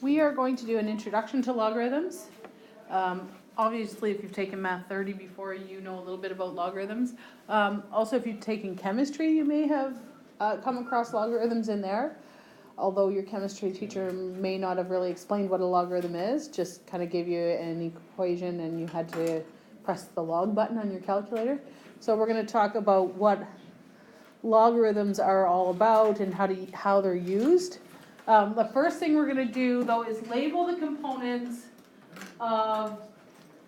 We are going to do an introduction to logarithms. Obviously, if you've taken Math 30 before, you know a little bit about logarithms. Also, if you've taken chemistry, you may have come across logarithms in there. Although your chemistry teacher may not have really explained what a logarithm is, just kind of gave you an equation and you had to press the log button on your calculator. So we're going to talk about what logarithms are all about and how they're used. The first thing we're going to do, though, is label the components of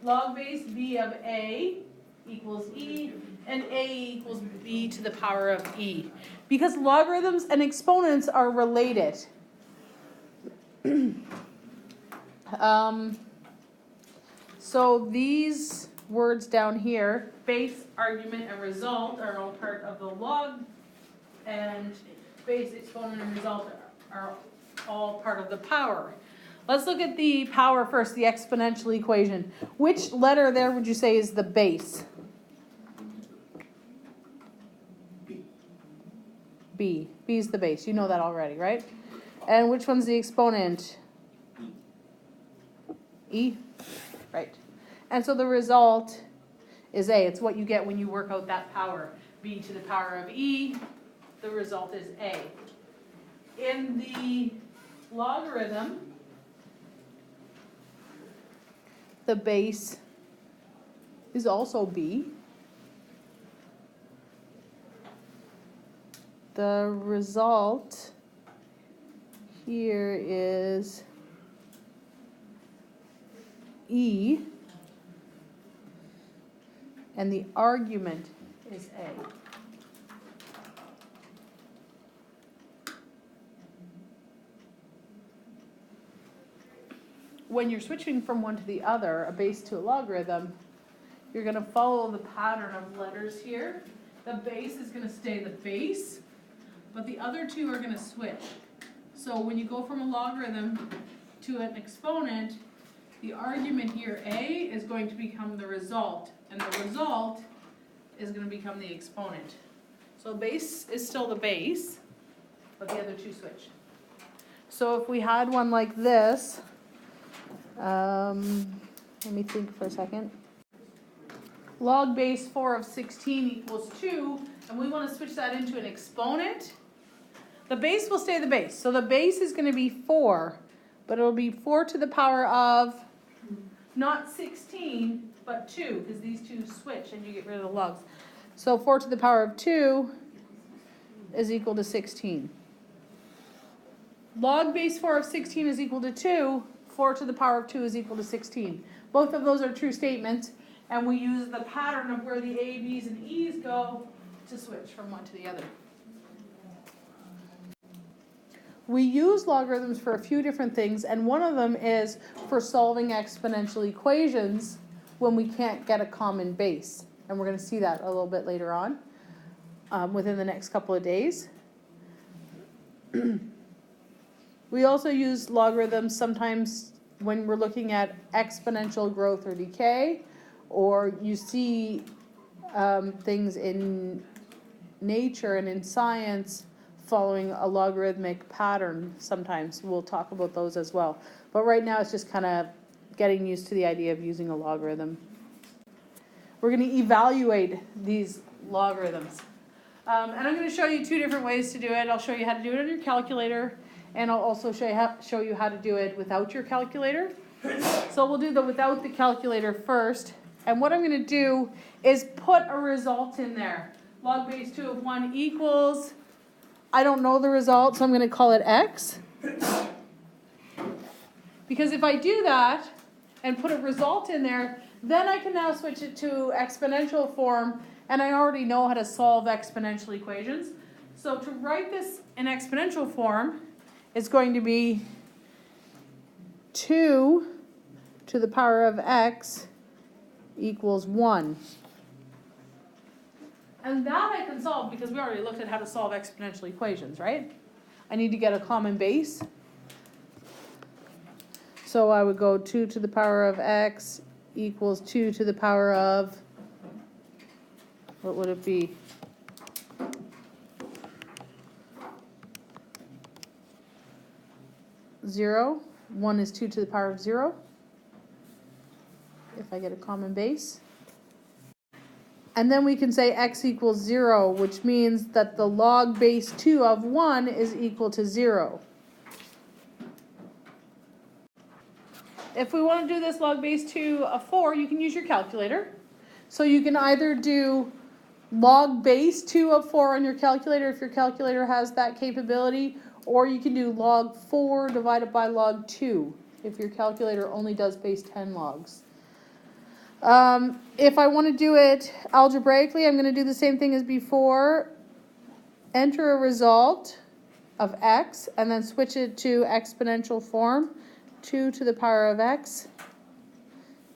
log base b of a equals e, and a equals b to the power of e. Because logarithms and exponents are related. So these words down here, base, argument, and result, are all part of the log, and base, exponent, and result are all part of the power. Let's look at the power first, the exponential equation. Which letter there would you say is the base? B. B is the base. You know that already, right? And which one's the exponent? E. Right. And so the result is A. It's what you get when you work out that power. B to the power of E. The result is A. In the logarithm, the base is also B. The result here is E, and the argument is A. When you're switching from one to the other, a base to a logarithm, you're going to follow the pattern of letters here. The base is going to stay the base, but the other two are going to switch. So when you go from a logarithm to an exponent, the argument here, A, is going to become the result, and the result is going to become the exponent. So base is still the base, but the other two switch. So if we had one like this, let me think for a second. Log base 4 of 16 equals 2, and we want to switch that into an exponent. The base will stay the base. So the base is going to be 4, but it'll be 4 to the power of not 16, but 2, because these two switch and you get rid of the logs. So 4 to the power of 2 is equal to 16. Log base 4 of 16 is equal to 2. 4 to the power of 2 is equal to 16. Both of those are true statements, and we use the pattern of where the A, B's, and E's go to switch from one to the other. We use logarithms for a few different things, and one of them is for solving exponential equations when we can't get a common base. And we're going to see that a little bit later on within the next couple of days. We also use logarithms sometimes when we're looking at exponential growth or decay, or you see things in nature and in science following a logarithmic pattern. Sometimes we'll talk about those as well. But right now it's just kind of getting used to the idea of using a logarithm. We're going to evaluate these logarithms. And I'm going to show you two different ways to do it. I'll show you how to do it on your calculator, and I'll also show you how to do it without your calculator. So we'll do the without the calculator first. And what I'm going to do is put a result in there. Log base 2 of 1 equals, I don't know the result, so I'm going to call it x. Because if I do that and put a result in there, then I can now switch it to exponential form, and I already know how to solve exponential equations. So to write this in exponential form, it's going to be 2 to the power of x equals 1. And that I can solve because we already looked at how to solve exponential equations, right? I need to get a common base. So I would go 2 to the power of x equals 2 to the power of, what would it be? 0. 1 is 2 to the power of 0, if I get a common base. And then we can say x equals 0, which means that the log base 2 of 1 is equal to 0. If we want to do this log base 2 of 4, you can use your calculator. So you can either do log base 2 of 4 on your calculator if your calculator has that capability, or you can do log 4 divided by log 2 if your calculator only does base 10 logs. If I want to do it algebraically, I'm going to do the same thing as before. Enter a result of x and then switch it to exponential form. 2 to the power of x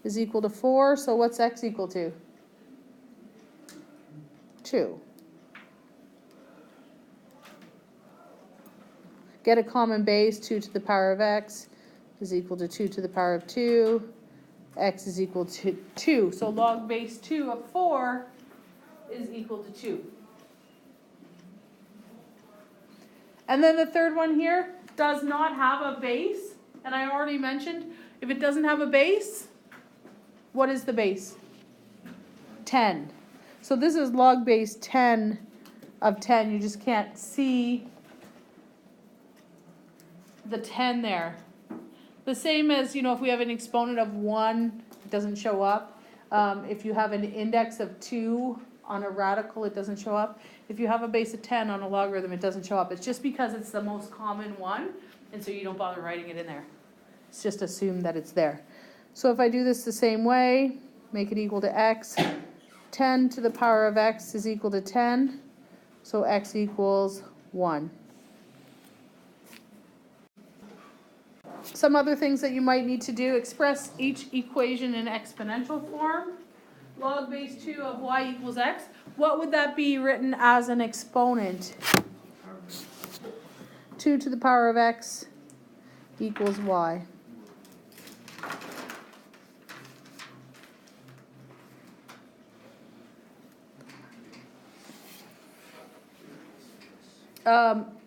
is equal to 4. So what's x equal to? 2. Get a common base. 2 to the power of x is equal to 2 to the power of 2. X is equal to 2. So log base 2 of 4 is equal to 2. And then the third one here does not have a base. And I already mentioned, if it doesn't have a base, what is the base? 10. So this is log base 10 of 10. You just can't see the 10 there. The same as, if we have an exponent of 1, it doesn't show up. If you have an index of 2 on a radical, it doesn't show up. If you have a base of 10 on a logarithm, it doesn't show up. It's just because it's the most common one, and so you don't bother writing it in there. It's just assumed that it's there. So if I do this the same way, make it equal to x, 10 to the power of x is equal to 10, so x equals 1. Some other things that you might need to do: express each equation in exponential form. Log base 2 of y equals x. What would that be written as an exponent? 2 to the power of x equals y.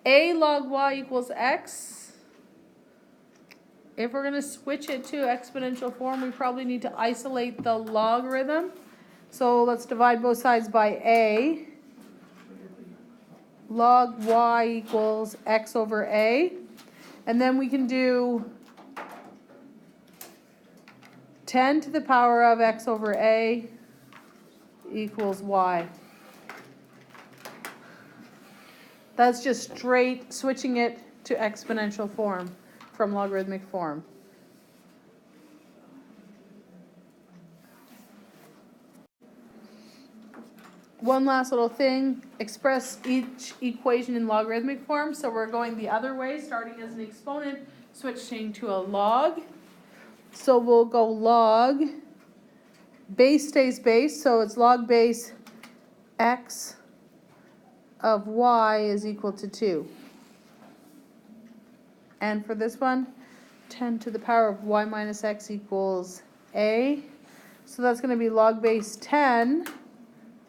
A log y equals x. If we're going to switch it to exponential form, we probably need to isolate the logarithm. So let's divide both sides by a. Log y equals x over a. And then we can do 10 to the power of x over a equals y. That's just straight switching it to exponential form from logarithmic form. One last little thing: express each equation in logarithmic form. So we're going the other way, starting as an exponent, switching to a log. So we'll go log, base stays base, so it's log base x of y is equal to 2. And for this one, 10 to the power of y minus x equals a. So that's going to be log base 10,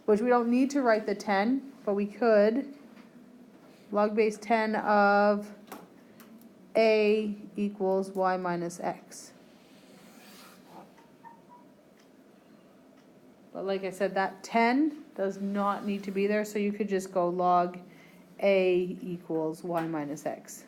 which we don't need to write the 10, but we could. Log base 10 of a equals y minus x. But like I said, that 10 does not need to be there, so you could just go log a equals y minus x.